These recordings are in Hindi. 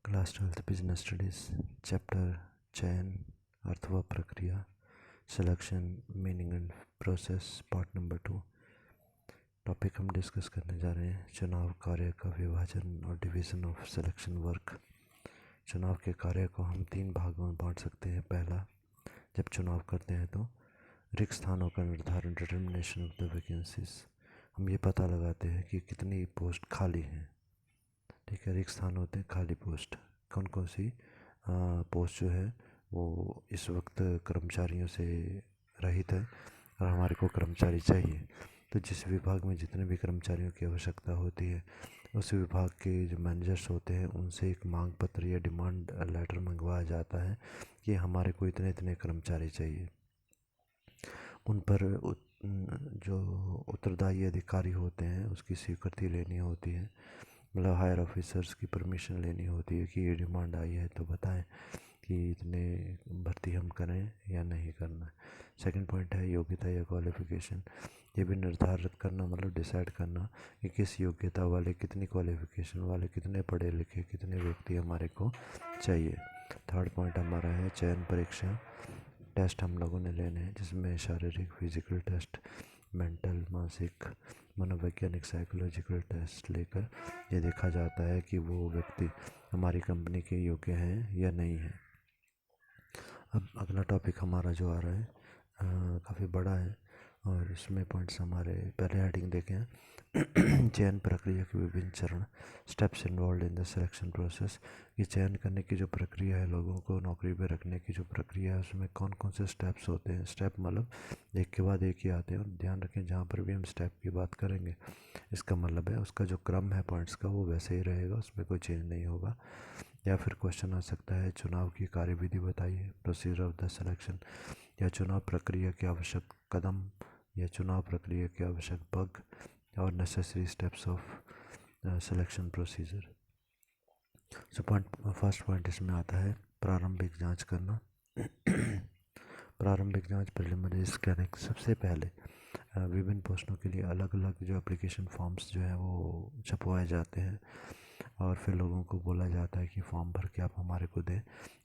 Class 12th business studies chapter चयन अर्थ व प्रक्रिया selection meaning and process part number 2। Topic हम डिस्कस करने जा रहे हैं चुनाव कार्य का विभाजन और डिवीज़न ऑफ सिलेक्शन वर्क। चुनाव के कार्य को हम 3 भागों में बांट सकते हैं। पहला, जब चुनाव करते हैं तो रिक्त स्थानों का निर्धारण, डिटर्मिनेशन ऑफ द वैकेंसीज। हम ये पता लगाते हैं कि कितनी पोस्ट खाली हैं। ठीक है, रिक्त स्थान होते हैं खाली पोस्ट। कौन कौन सी पोस्ट जो है वो इस वक्त कर्मचारियों से रहित है और हमारे को कर्मचारी चाहिए। तो जिस विभाग में जितने भी कर्मचारियों की आवश्यकता होती है उस विभाग के जो मैनेजर्स होते हैं उनसे एक मांग पत्र या डिमांड लेटर मंगवाया जाता है कि हमारे को इतने इतने कर्मचारी चाहिए। उन पर जो उत्तरदायी अधिकारी होते हैं उसकी स्वीकृति लेनी होती है, मतलब हायर ऑफिसर्स की परमिशन लेनी होती है कि ये डिमांड आई है तो बताएं कि इतने भर्ती हम करें या नहीं करना। सेकंड पॉइंट है योग्यता या क्वालिफ़िकेशन। ये भी निर्धारित करना, मतलब डिसाइड करना कि किस योग्यता वाले, कितनी क्वालिफ़िकेशन वाले, कितने पढ़े लिखे, कितने व्यक्ति हमारे को चाहिए। थर्ड पॉइंट हमारा है चयन परीक्षा। टेस्ट हम लोगों ने लेने हैं जिसमें शारीरिक फिजिकल टेस्ट, मेंटल मानसिक, मनोवैज्ञानिक साइकोलॉजिकल टेस्ट लेकर ये देखा जाता है कि वो व्यक्ति हमारी कंपनी के योग्य हैं या नहीं है। अब अगला टॉपिक हमारा जो आ रहा है काफ़ी बड़ा है और इसमें पॉइंट्स हमारे पहले हेडिंग देखें हैं चयन प्रक्रिया के विभिन्न चरण, steps involve in the selection process. ये चयन करने की जो प्रक्रिया है, लोगों को नौकरी पे रखने की जो प्रक्रिया है उसमें कौन कौन से स्टेप्स होते हैं। स्टेप मतलब एक के बाद एक ही आते हैं और ध्यान रखें जहाँ पर भी हम स्टेप की बात करेंगे इसका मतलब है उसका जो क्रम है पॉइंट्स का वो वैसे ही रहेगा, उसमें कोई चेंज नहीं होगा। या फिर क्वेश्चन आ सकता है चुनाव की कार्यविधि बताइए, प्रोसीजर ऑफ द सिलेक्शन, या चुनाव प्रक्रिया के आवश्यक कदम, या चुनाव प्रक्रिया के आवश्यक बग और necessary steps of selection procedure. So first point इसमें आता है प्रारंभिक जांच करना। प्रारंभिक जांच प्रिलिमिनरी स्कैनिंग। सबसे पहले विभिन्न पोस्टों के लिए अलग अलग जो एप्लीकेशन फॉर्म्स जो है वो छपवाए जाते हैं और फिर लोगों को बोला जाता है कि फॉर्म भर के आप हमारे को दें।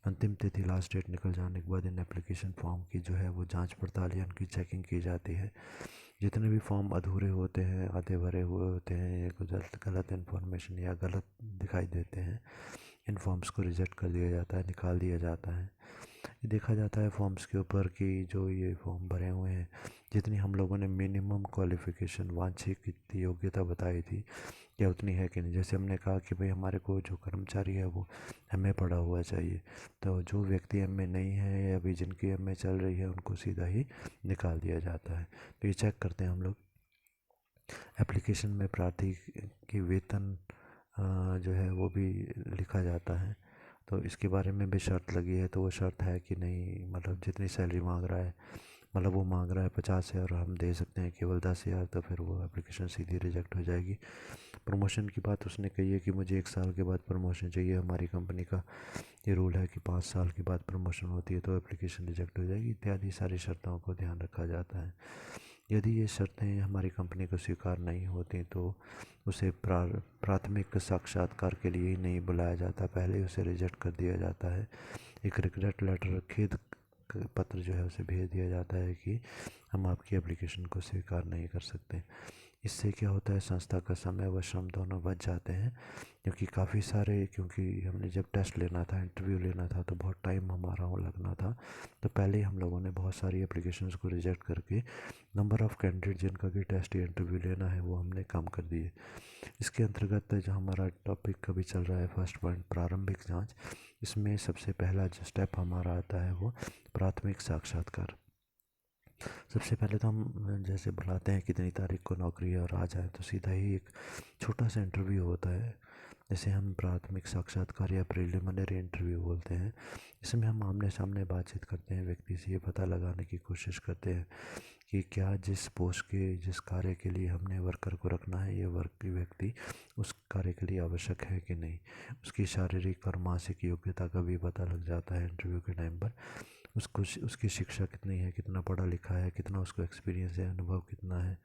अंतिम तिथि लास्ट डेट निकल जाने के बाद इन एप्लीकेशन फॉर्म की जो है वो जांच पड़ताल या उनकी चेकिंग की जाती है। जितने भी फॉर्म अधूरे होते हैं, आधे भरे हुए होते हैं, गलत गलत इन्फॉर्मेशन या गलत दिखाई देते हैं, इन फॉर्म्स को रिजेक्ट कर दिया जाता है, निकाल दिया जाता है। ये देखा जाता है फॉर्म्स के ऊपर कि जो ये फॉर्म भरे हुए हैं जितनी हम लोगों ने मिनिमम क्वालिफ़िकेशन वांछित कितनी योग्यता बताई थी क्या उतनी है कि नहीं। जैसे हमने कहा कि भाई हमारे को जो कर्मचारी है वो एमए पढ़ा हुआ चाहिए, तो जो व्यक्ति एमए नहीं है या अभी जिनकी एमए चल रही है उनको सीधा ही निकाल दिया जाता है। तो ये चेक करते हैं हम लोग। एप्लीकेशन में प्रार्थी की वेतन जो है वो भी लिखा जाता है, तो इसके बारे में भी शर्त लगी है। तो वो शर्त है कि नहीं, मतलब जितनी सैलरी मांग रहा है, मतलब वो मांग रहा है 50,000 और हम दे सकते हैं केवल 10,000, तो फिर वो एप्लीकेशन सीधी रिजेक्ट हो जाएगी। प्रमोशन की बात उसने कही है कि मुझे 1 साल के बाद प्रमोशन चाहिए, हमारी कंपनी का ये रूल है कि 5 साल के बाद प्रमोशन होती है, तो एप्लीकेशन रिजेक्ट हो जाएगी। इत्यादि सारी शर्तों को ध्यान रखा जाता है। यदि ये शर्तें हमारी कंपनी को स्वीकार नहीं होती तो उसे प्राथमिक साक्षात्कार के लिए ही नहीं बुलाया जाता, पहले ही उसे रिजेक्ट कर दिया जाता है। एक रिग्रेट लेटर, खेद पत्र जो है उसे भेज दिया जाता है कि हम आपकी एप्लीकेशन को स्वीकार नहीं कर सकते। इससे क्या होता है, संस्था का समय व श्रम दोनों बच जाते हैं, क्योंकि हमने जब टेस्ट लेना था, इंटरव्यू लेना था तो बहुत टाइम हमारा वो लगना था। तो पहले ही हम लोगों ने बहुत सारी एप्लीकेशंस को रिजेक्ट करके नंबर ऑफ़ कैंडिडेट जिनका कि टेस्ट या इंटरव्यू लेना है वो हमने कम कर दिए। इसके अंतर्गत जो हमारा टॉपिक कभी चल रहा है फर्स्ट पॉइंट प्रारंभिक जांच, इसमें सबसे पहला जो स्टेप हमारा आता है वो प्राथमिक साक्षात्कार। सबसे पहले तो हम जैसे बुलाते हैं कितनी तारीख को नौकरी है और आ जाए, तो सीधा ही एक छोटा सा इंटरव्यू होता है जिसे हम प्राथमिक साक्षात्कार या प्रिलिमिनरी इंटरव्यू बोलते हैं। इसमें हम आमने सामने बातचीत करते हैं, व्यक्ति से ये पता लगाने की कोशिश करते हैं कि क्या जिस पोस्ट के, जिस कार्य के लिए हमने वर्कर को रखना है, ये वर्क व्यक्ति उस कार्य के लिए आवश्यक है कि नहीं। उसकी शारीरिक और मानसिक योग्यता का भी पता लग जाता है इंटरव्यू के टाइम पर। उसको उसकी शिक्षा कितनी है, कितना पढ़ा लिखा है, कितना उसको एक्सपीरियंस है, अनुभव कितना है,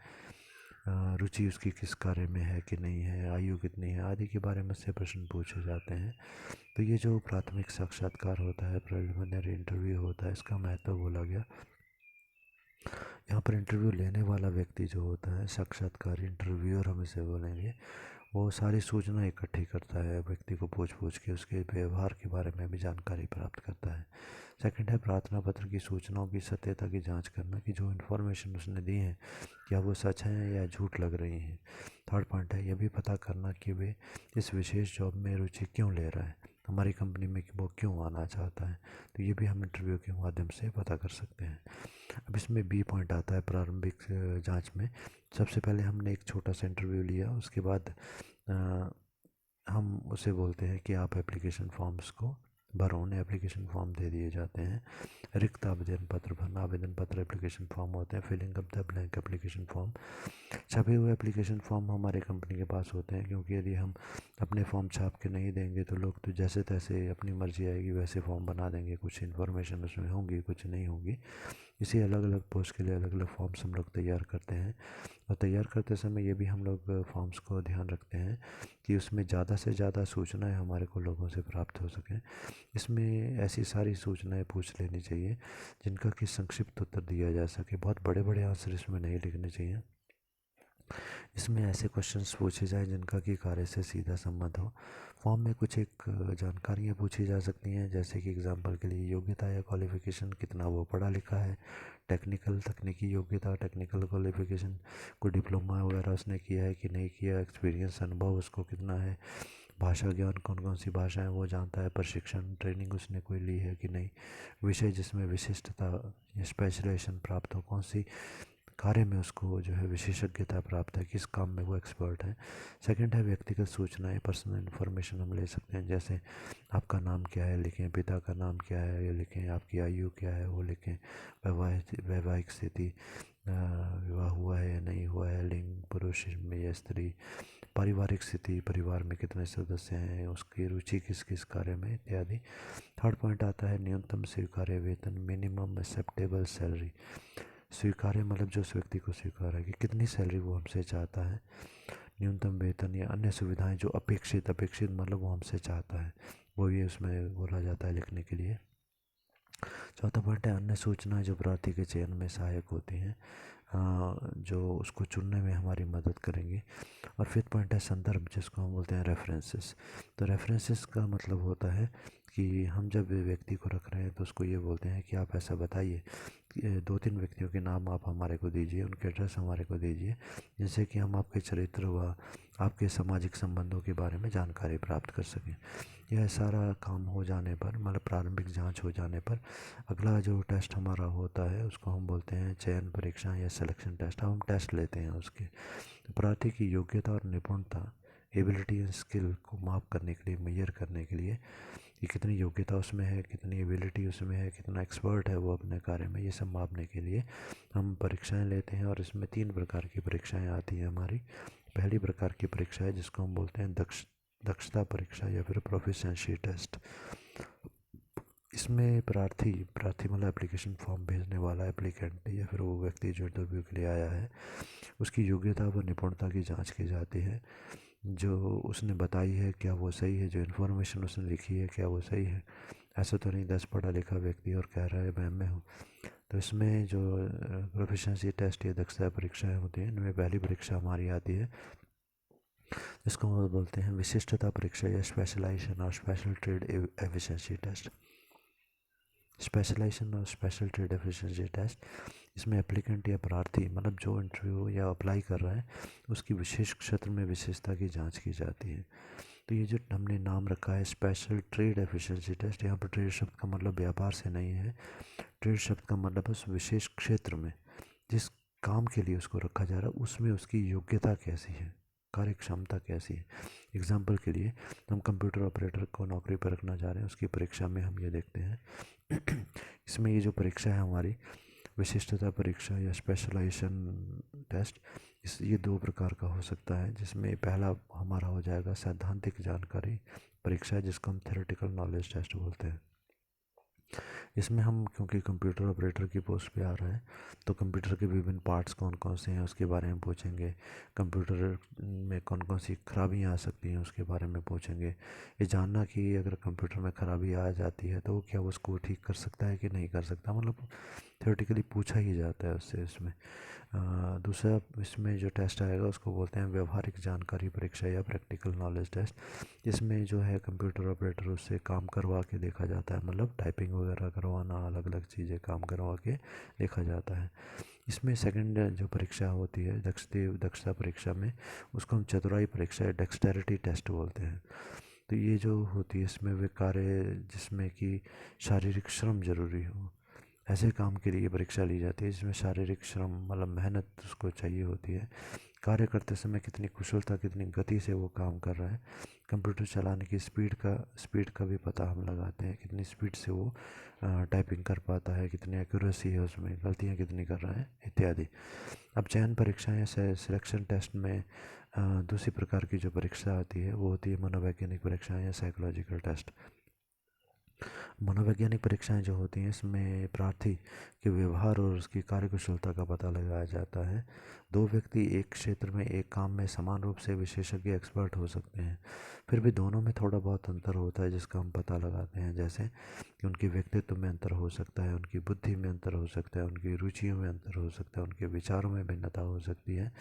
रुचि उसकी किस कार्य में है कि नहीं है, आयु कितनी है आदि के बारे में से प्रश्न पूछे जाते हैं। तो ये जो प्राथमिक साक्षात्कार होता है, प्रिलिमिनरी इंटरव्यू होता है, इसका महत्व बोला गया। यहाँ पर इंटरव्यू लेने वाला व्यक्ति जो होता है, साक्षात्कारी इंटरव्यूअर हम इसे बोलेंगे, वो सारी सूचना इकट्ठी करता है, व्यक्ति को पूछ पूछ के उसके व्यवहार के बारे में भी जानकारी प्राप्त करता है। सेकंड है प्रार्थना पत्र की सूचनाओं की सत्यता की जांच करना कि जो इन्फॉर्मेशन उसने दी है क्या वो सच है या झूठ लग रही हैं। थर्ड पॉइंट है यह भी पता करना कि वे इस विशेष जॉब में रुचि क्यों ले रहा है, हमारी कंपनी में वो क्यों आना चाहता है। तो ये भी हम इंटरव्यू के माध्यम से पता कर सकते हैं। अब इसमें बी पॉइंट आता है प्रारंभिक जांच में। सबसे पहले हमने एक छोटा सा इंटरव्यू लिया, उसके बाद हम उसे बोलते हैं कि आप एप्लीकेशन फॉर्म्स को भरो, उन्हें एप्लीकेशन फॉर्म दे दिए जाते हैं। रिक्त आवेदन पत्र भरना, आवेदन पत्र एप्लीकेशन फॉर्म होते हैं। Filling up the blank application form, छपे हुए एप्लीकेशन फॉर्म हमारे कंपनी के पास होते हैं, क्योंकि यदि हम अपने फॉर्म छाप के नहीं देंगे तो लोग तो जैसे तैसे अपनी मर्जी आएगी वैसे फॉर्म बना देंगे, कुछ इन्फॉर्मेशन उसमें होंगी कुछ नहीं होगी। इसी अलग अलग पोस्ट के लिए अलग अलग फॉर्म्स हम लोग तैयार करते हैं। और तैयार करते समय ये भी हम लोग फॉर्म्स को ध्यान रखते हैं कि उसमें ज़्यादा से ज़्यादा सूचनाएं हमारे को लोगों से प्राप्त हो सकें। इसमें ऐसी सारी सूचनाएं पूछ लेनी चाहिए जिनका कि संक्षिप्त उत्तर दिया जा सके, बहुत बड़े बड़े आंसर इसमें नहीं लिखने चाहिए। इसमें ऐसे क्वेश्चंस पूछे जाए जिनका कि कार्य से सीधा संबंध हो। फॉर्म में कुछ एक जानकारियाँ पूछी जा सकती हैं, जैसे कि एग्जांपल के लिए योग्यता या क्वालिफ़िकेशन, कितना वो पढ़ा लिखा है, टेक्निकल तकनीकी योग्यता, टेक्निकल क्वालिफ़िकेशन, कोई डिप्लोमा वगैरह उसने किया है कि नहीं किया, एक्सपीरियंस अनुभव उसको कितना है, भाषा ज्ञान कौन कौन सी भाषाएं वो जानता है, प्रशिक्षण ट्रेनिंग उसने कोई ली है कि नहीं, विषय जिसमें विशिष्टता या स्पेशलाइजेशन प्राप्त हो, कौन सी कार्य में उसको जो है विशेषज्ञता प्राप्त है, किस काम में वो एक्सपर्ट है। सेकंड है व्यक्तिगत सूचनाएं, पर्सनल इन्फॉर्मेशन हम ले सकते हैं, जैसे आपका नाम क्या है लिखें, पिता का नाम क्या है ये लिखें, आपकी आयु क्या है वो लिखें, वैवाहिक स्थिति, विवाह हुआ है या नहीं हुआ है, लिंग पुरुष में या स्त्री, पारिवारिक स्थिति, परिवार में कितने सदस्य हैं, उसकी रुचि किस किस कार्य में इत्यादि। थर्ड पॉइंट आता है न्यूनतम स्वीकार्य वेतन, मिनिमम एक्सेप्टेबल सैलरी। स्वीकार्य मतलब जो उस व्यक्ति को स्वीकार है कि कितनी सैलरी वो हमसे चाहता है। न्यूनतम वेतन या अन्य सुविधाएं जो अपेक्षित, अपेक्षित मतलब वो हमसे चाहता है, वो भी उसमें बोला जाता है लिखने के लिए। चौथा पॉइंट है अन्य सूचनाएं जो प्रार्थी के चयन में सहायक होती हैं, जो उसको चुनने में हमारी मदद करेंगी। और फिफ्थ पॉइंट है संदर्भ, जिसको हम बोलते हैं रेफरेंसेस। तो रेफरेंसेस का मतलब होता है कि हम जब व्यक्ति को रख रहे हैं तो उसको ये बोलते हैं कि आप ऐसा बताइए, दो तीन व्यक्तियों के नाम आप हमारे को दीजिए, उनके एड्रेस हमारे को दीजिए, जिससे कि हम आपके चरित्र व आपके सामाजिक संबंधों के बारे में जानकारी प्राप्त कर सकें। यह सारा काम हो जाने पर, मतलब प्रारंभिक जांच हो जाने पर, अगला जो टेस्ट हमारा होता है उसको हम बोलते हैं चयन परीक्षा या सिलेक्शन टेस्ट। अब हम टेस्ट लेते हैं उसके प्रार्थी की योग्यता और निपुणता, एबिलिटी एंड स्किल को माप करने के लिए, मेजर करने के लिए कि कितनी योग्यता उसमें है, कितनी एबिलिटी उसमें है, कितना एक्सपर्ट है वो अपने कार्य में, ये सब मापने के लिए हम परीक्षाएं लेते हैं। और इसमें 3 प्रकार की परीक्षाएं आती हैं हमारी। पहली प्रकार की परीक्षा है जिसको हम बोलते हैं दक्षता परीक्षा या फिर प्रोफिशिएंसी टेस्ट। इसमें प्रार्थी प्रार्थी मतलब एप्लीकेशन फॉर्म भेजने वाला एप्लीकेंट या फिर वो व्यक्ति जो इंटरव्यू के लिए आया है, उसकी योग्यता व निपुणता की जांच की जाती है। जो उसने बताई है क्या वो सही है, जो इन्फॉर्मेशन उसने लिखी है क्या वो सही है। ऐसा तो नहीं 10 पढ़ा लिखा व्यक्ति और कह रहा है मैं एमए हूँ। तो इसमें जो प्रोफिशिएंसी टेस्ट या दक्षता परीक्षाएं होती हैं, इनमें पहली परीक्षा हमारी आती है जिसको हम बोलते हैं विशिष्टता परीक्षा या स्पेशलाइजेशन और special trade efficiency test. Specialisation और स्पेशल ट्रेड एफिशिएंसी टेस्ट, इसमें एप्लीकेंट या प्रार्थी मतलब जो इंटरव्यू या अप्लाई कर रहा है उसकी विशेष क्षेत्र में विशेषता की जांच की जाती है। तो ये जो हमने नाम रखा है स्पेशल ट्रेड एफिशिएंसी टेस्ट, यहाँ पर ट्रेड शब्द का मतलब व्यापार से नहीं है। ट्रेड शब्द का मतलब उस विशेष क्षेत्र में जिस काम के लिए उसको रखा जा रहा है उसमें उसकी योग्यता कैसी है, कार्य क्षमता कैसी है। एग्जाम्पल के लिए हम कंप्यूटर ऑपरेटर को नौकरी पर रखना चाह रहे हैं, उसकी परीक्षा में हम ये देखते हैं इसमें ये जो परीक्षा है हमारी विशिष्टता परीक्षा या स्पेशलाइजेशन टेस्ट, ये 2 प्रकार का हो सकता है, जिसमें पहला हमारा हो जाएगा सैद्धांतिक जानकारी परीक्षा जिसको हम थ्योरेटिकल नॉलेज टेस्ट बोलते हैं। इसमें हम क्योंकि कंप्यूटर ऑपरेटर की पोस्ट पे आ रहा है, तो कंप्यूटर के विभिन्न पार्ट्स कौन कौन से हैं उसके बारे में पूछेंगे। कंप्यूटर में कौन कौन सी खराबियाँ आ सकती हैं उसके बारे में पूछेंगे। ये जानना कि अगर कंप्यूटर में खराबी आ जाती है तो क्या वो उसको ठीक कर सकता है कि नहीं कर सकता, मतलब थियोरेटिकली पूछा ही जाता है उससे इसमें। दूसरा इसमें जो टेस्ट आएगा उसको बोलते हैं व्यवहारिक जानकारी परीक्षा या प्रैक्टिकल नॉलेज टेस्ट। इसमें जो है कंप्यूटर ऑपरेटर उससे काम करवा के देखा जाता है, मतलब टाइपिंग वगैरह करवाना, अलग अलग चीज़ें काम करवा के देखा जाता है। इसमें सेकंड जो परीक्षा होती है दक्षता परीक्षा में, उसको हम चतुराई परीक्षा या डेक्सटेरिटी टेस्ट बोलते हैं। तो ये जो होती है इसमें वे कार्य जिसमें कि शारीरिक श्रम जरूरी हो, ऐसे काम के लिए परीक्षा ली जाती है जिसमें शारीरिक श्रम मतलब मेहनत उसको चाहिए होती है। कार्य करते समय कितनी कुशलता कितनी गति से वो काम कर रहा है। कंप्यूटर चलाने की स्पीड का भी पता हम लगाते हैं, कितनी स्पीड से वो टाइपिंग कर पाता है, कितनी एक्यूरेसी है उसमें, गलतियाँ कितनी कर रहा है इत्यादि। अब चयन परीक्षाएं या सिलेक्शन टेस्ट में दूसरी प्रकार की जो परीक्षा आती है वो होती है मनोवैज्ञानिक परीक्षाएं या साइकोलॉजिकल टेस्ट। मनोवैज्ञानिक परीक्षाएं जो होती हैं इसमें प्रार्थी के व्यवहार और उसकी कार्यकुशलता का पता लगाया जाता है। दो व्यक्ति एक क्षेत्र में एक काम में समान रूप से विशेषज्ञ एक्सपर्ट हो सकते हैं, फिर भी दोनों में थोड़ा बहुत अंतर होता है जिसका हम पता लगाते हैं, जैसे कि उनके व्यक्तित्व में अंतर हो सकता है, उनकी बुद्धि में अंतर हो सकता है, उनकी रुचियों में अंतर हो सकता है, उनके विचारों में भिन्नता हो सकती है,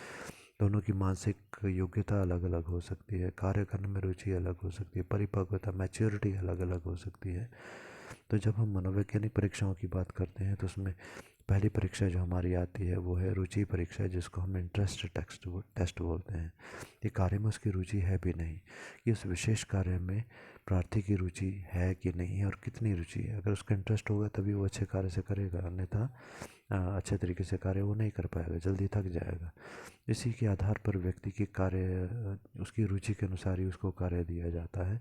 दोनों की मानसिक योग्यता अलग अलग हो सकती है, कार्य करने में रुचि अलग हो सकती है, परिपक्वता मैच्योरिटी अलग अलग हो सकती है। तो जब हम मनोवैज्ञानिक परीक्षाओं की बात करते हैं तो उसमें पहली परीक्षा जो हमारी आती है वो है रुचि परीक्षा, जिसको हम इंटरेस्ट टेस्ट बोलते हैं। ये कार्य में उसकी रुचि है भी नहीं, कि उस विशेष कार्य में प्रार्थी की रुचि है कि नहीं है और कितनी रुचि है। अगर उसका इंटरेस्ट होगा तभी वो अच्छे कार्य से करेगा, अन्यथा अच्छे तरीके से कार्य वो नहीं कर पाएगा, जल्दी थक जाएगा। इसी के आधार पर व्यक्ति की उसकी रुचि के अनुसार ही उसको कार्य दिया जाता है।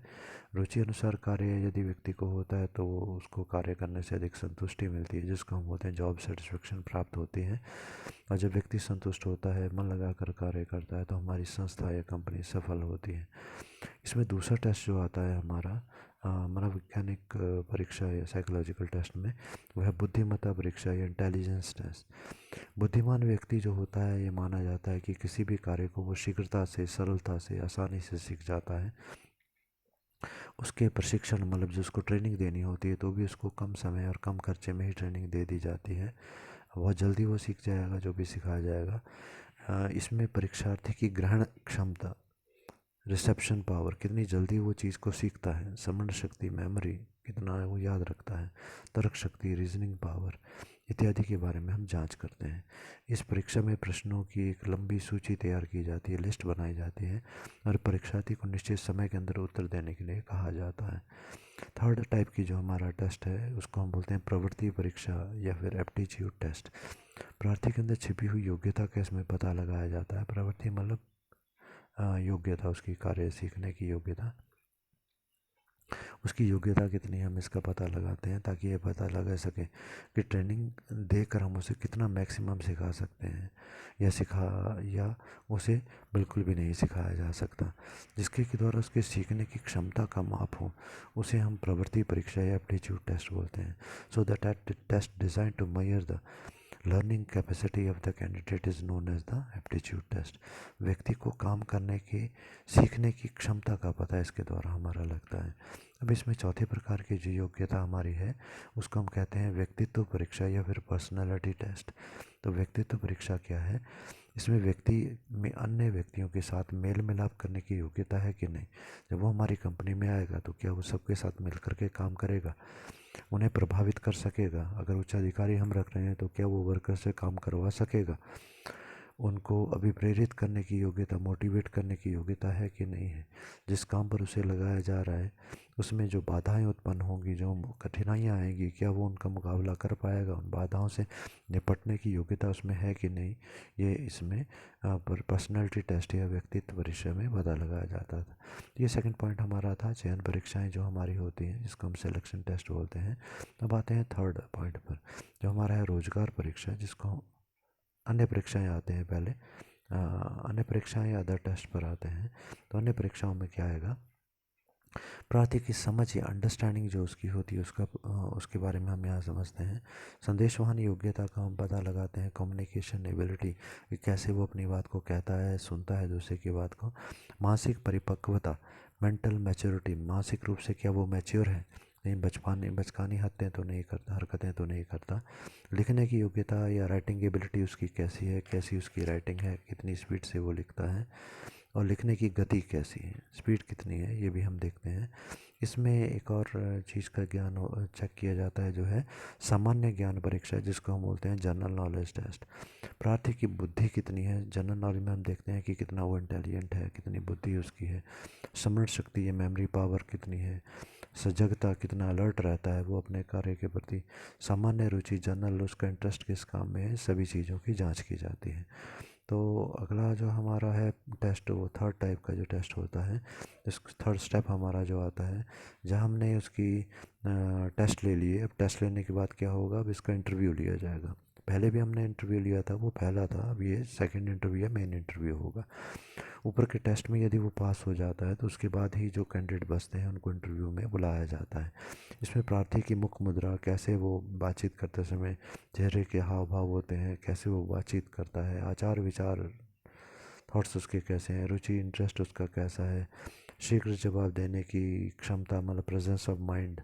रुचि अनुसार कार्य यदि व्यक्ति को होता है तो वो उसको कार्य करने से अधिक संतुष्टि मिलती है, जिसको हम बोलते हैं जॉब सेटिस्फेक्शन प्राप्त होती है। और जब व्यक्ति संतुष्ट होता है, मन लगाकर कार्य करता है, तो हमारी संस्था या कंपनी सफल होती है। इसमें दूसरा टेस्ट जो आता है हमारा मनोवैज्ञानिक परीक्षा या साइकोलॉजिकल टेस्ट में, वह है बुद्धिमत्ता परीक्षा या इंटेलिजेंस टेस्ट। बुद्धिमान व्यक्ति जो होता है ये माना जाता है कि किसी भी कार्य को वो शीघ्रता से, सरलता से, आसानी से सीख जाता है। उसके प्रशिक्षण मतलब जो उसको ट्रेनिंग देनी होती है तो भी उसको कम समय और कम खर्चे में ही ट्रेनिंग दे दी जाती है, बहुत जल्दी वो सीख जाएगा जो भी सिखाया जाएगा। इसमें परीक्षार्थी की ग्रहण क्षमता, रिसेप्शन पावर, कितनी जल्दी वो चीज़ को सीखता है, स्मरण शक्ति, मेमोरी कितना वो याद रखता है, तर्क शक्ति, रीजनिंग पावर इत्यादि के बारे में हम जांच करते हैं। इस परीक्षा में प्रश्नों की एक लंबी सूची तैयार की जाती है, लिस्ट बनाई जाती है और परीक्षार्थी को निश्चित समय के अंदर उत्तर देने के लिए कहा जाता है। थर्ड टाइप की जो हमारा टेस्ट है उसको हम बोलते हैं प्रवृत्ति परीक्षा या फिर एप्टीट्यूड टेस्ट। प्रार्थी के अंदर छिपी हुई योग्यता का इसमें पता लगाया जाता है। प्रवृत्ति मतलब योग्यता, उसकी कार्य सीखने की योग्यता, उसकी योग्यता कितनी है हम इसका पता लगाते हैं, ताकि ये पता लगा सके कि ट्रेनिंग देकर हम उसे कितना मैक्सिमम सिखा सकते हैं या उसे बिल्कुल भी नहीं सिखाया जा सकता। जिसके के द्वारा उसके सीखने की क्षमता का माप हो उसे हम प्रवृत्ति परीक्षा या एप्टीट्यूड टेस्ट बोलते हैं। So that test design to measure the learning capacity of the candidate is known as the aptitude test. व्यक्ति को काम करने की, सीखने की क्षमता का पता इसके द्वारा हमारा लगता है। अब इसमें चौथे प्रकार की जो योग्यता हमारी है उसको हम कहते हैं व्यक्तित्व परीक्षा या फिर पर्सनालिटी टेस्ट। तो व्यक्तित्व परीक्षा क्या है, इसमें व्यक्ति में अन्य व्यक्तियों के साथ मेल मिलाप करने की योग्यता है कि नहीं। जब वो हमारी कंपनी में आएगा तो क्या वो सबके साथ मिल करके काम करेगा, उन्हें प्रभावित कर सकेगा, अगर उच्चाधिकारी हम रख रहे हैं तो क्या वो वर्कर से काम करवा सकेगा, उनको अभिप्रेरित करने की योग्यता, मोटिवेट करने की योग्यता है कि नहीं है। जिस काम पर उसे लगाया जा रहा है उसमें जो बाधाएं उत्पन्न होंगी, जो कठिनाइयां आएंगी, क्या वो उनका मुकाबला कर पाएगा, उन बाधाओं से निपटने की योग्यता उसमें है कि नहीं, ये इसमें पर्सनैलिटी टेस्ट या व्यक्तित्व परीक्षा में पता लगाया जाता था। ये सेकंड पॉइंट हमारा था चयन परीक्षाएं जो हमारी होती हैं जिसको हम सिलेक्शन टेस्ट बोलते हैं। अब आते हैं थर्ड पॉइंट पर जो हमारा है रोजगार परीक्षा, जिसको अन्य परीक्षाएं आते हैं पहले, अन्य परीक्षाएं या अदर टेस्ट पर आते हैं। तो अन्य परीक्षाओं में क्या आएगा, प्रार्थी की समझ या अंडरस्टैंडिंग जो उसकी होती है उसके बारे में हम यहाँ समझते हैं। संदेशवाहन योग्यता का हम पता लगाते हैं। कम्युनिकेशन एबिलिटी, कि कैसे वो अपनी बात को कहता है, सुनता है दूसरे की बात को। मानसिक परिपक्वता, मेंटल मैच्योरिटी, मानसिक रूप से क्या वो मैच्योर है, कहीं बचकानी हरकतें तो नहीं करता। लिखने की योग्यता या राइटिंग एबिलिटी उसकी कैसी है, कैसी उसकी राइटिंग है, कितनी स्पीड से वो लिखता है, और लिखने की गति कैसी है, स्पीड कितनी है, ये भी हम देखते हैं। इसमें एक और चीज़ का ज्ञान चेक किया जाता है, जो है सामान्य ज्ञान परीक्षा, जिसको हम बोलते हैं जनरल नॉलेज टेस्ट। प्रार्थी की बुद्धि कितनी है, जनरल नॉलेज में हम देखते हैं कि कितना वो इंटेलिजेंट है, कितनी बुद्धि उसकी है। स्मरण शक्ति या मेमोरी पावर कितनी है। सजगता, कितना अलर्ट रहता है वो अपने कार्य के प्रति। सामान्य रुचि, जनरल, उसका इंटरेस्ट किस काम में है, सभी चीज़ों की जांच की जाती है। तो अगला जो हमारा है टेस्ट, वो थर्ड टाइप का जो टेस्ट होता है, इस थर्ड स्टेप हमारा जो आता है, जहाँ हमने उसकी टेस्ट ले लिए। अब टेस्ट लेने के बाद क्या होगा, अब इसका इंटरव्यू लिया जाएगा। पहले भी हमने इंटरव्यू लिया था, वो पहला था, अब ये सेकंड इंटरव्यू या मेन इंटरव्यू होगा। ऊपर के टेस्ट में यदि वो पास हो जाता है तो उसके बाद ही जो कैंडिडेट बचते हैं उनको इंटरव्यू में बुलाया जाता है। इसमें प्रार्थी की मुख मुद्रा, कैसे वो बातचीत करते समय चेहरे के हाव भाव होते हैं, कैसे वो बातचीत करता है, आचार विचार, थॉट्स उसके कैसे हैं, रुचि इंटरेस्ट उसका कैसा है, शीघ्र जवाब देने की क्षमता, मतलब प्रेजेंस ऑफ माइंड,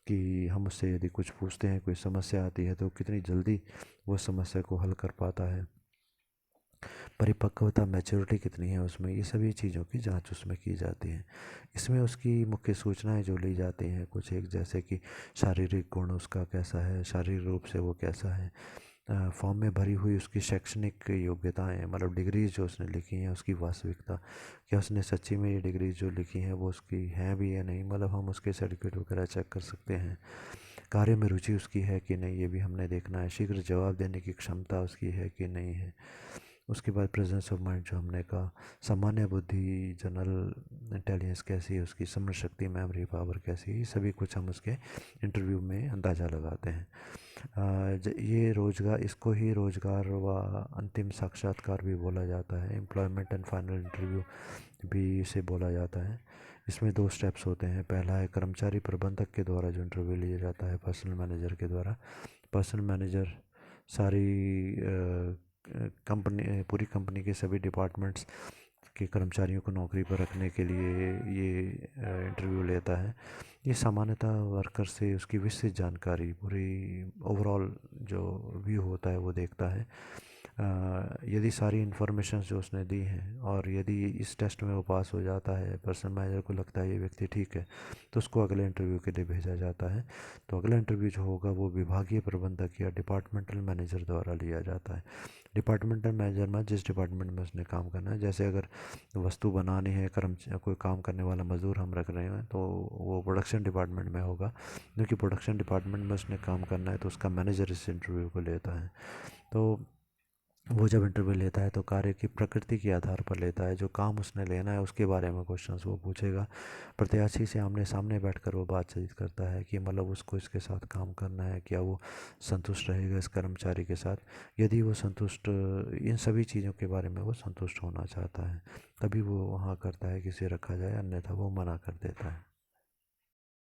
कि हम उससे यदि कुछ पूछते हैं, कोई समस्या आती है तो कितनी जल्दी वो समस्या को हल कर पाता है, परिपक्वता, मैच्योरिटी कितनी है उसमें, ये सभी चीज़ों की जांच उसमें की जाती है। इसमें उसकी मुख्य सूचनाएं जो ली जाती हैं कुछ एक, जैसे कि शारीरिक गुण उसका कैसा है, शारीरिक रूप से वो कैसा है, फॉर्म में भरी हुई उसकी शैक्षणिक योग्यताएं, मतलब डिग्रीज जो उसने लिखी हैं उसकी वास्तविकता, क्या उसने सच्ची में ये डिग्रीज जो लिखी हैं वो उसकी हैं भी या नहीं, मतलब हम उसके सर्टिफिकेट वगैरह चेक कर सकते हैं। कार्य में रुचि उसकी है कि नहीं, ये भी हमने देखना है। शीघ्र जवाब देने की क्षमता उसकी है कि नहीं है। उसके बाद प्रेजेंस ऑफ माइंड जो हमने कहा, सामान्य बुद्धि, जनरल इंटेलिजेंस कैसी है उसकी, स्मरण शक्ति, मेमोरी पावर कैसी है, ये सभी कुछ हम उसके इंटरव्यू में अंदाज़ा लगाते हैं। ये रोजगार, इसको ही रोजगार व अंतिम साक्षात्कार भी बोला जाता है। एम्प्लॉयमेंट एंड फाइनल इंटरव्यू भी इसे बोला जाता है। इसमें दो स्टेप्स होते हैं। पहला है कर्मचारी प्रबंधक के द्वारा जो इंटरव्यू लिया जाता है, पर्सनल मैनेजर के द्वारा। पर्सनल मैनेजर सारी कंपनी, पूरी कंपनी के सभी डिपार्टमेंट्स के कर्मचारियों को नौकरी पर रखने के लिए ये इंटरव्यू लेता है। ये सामान्यतः वर्कर से उसकी विस्तृत जानकारी, पूरी ओवरऑल जो व्यू होता है वो देखता है। यदि सारी इन्फॉर्मेशन जो उसने दी हैं और यदि इस टेस्ट में वो पास हो जाता है, पर्सनल मैनेजर को लगता है ये व्यक्ति ठीक है, तो उसको अगले इंटरव्यू के लिए भेजा जाता है। तो अगला इंटरव्यू जो होगा वो विभागीय प्रबंधक या डिपार्टमेंटल मैनेजर द्वारा लिया जाता है। डिपार्टमेंटल मैनेजर में जिस डिपार्टमेंट में उसने काम करना है, जैसे अगर वस्तु बनानी है, कोई काम करने वाला मज़दूर हम रख रहे हैं तो वो प्रोडक्शन डिपार्टमेंट में होगा, क्योंकि प्रोडक्शन डिपार्टमेंट में उसने काम करना है तो उसका मैनेजर इस इंटरव्यू को लेता है। तो वो जब इंटरव्यू लेता है तो कार्य की प्रकृति के आधार पर लेता है, जो काम उसने लेना है उसके बारे में क्वेश्चंस वो पूछेगा। प्रत्याशी से आमने सामने बैठकर वो बातचीत करता है कि मतलब उसको इसके साथ काम करना है, क्या वो संतुष्ट रहेगा इस कर्मचारी के साथ। यदि वो संतुष्ट, इन सभी चीज़ों के बारे में वो संतुष्ट होना चाहता है, तभी वो वहाँ करता है कि इसे रखा जाए, अन्यथा वो मना कर देता है।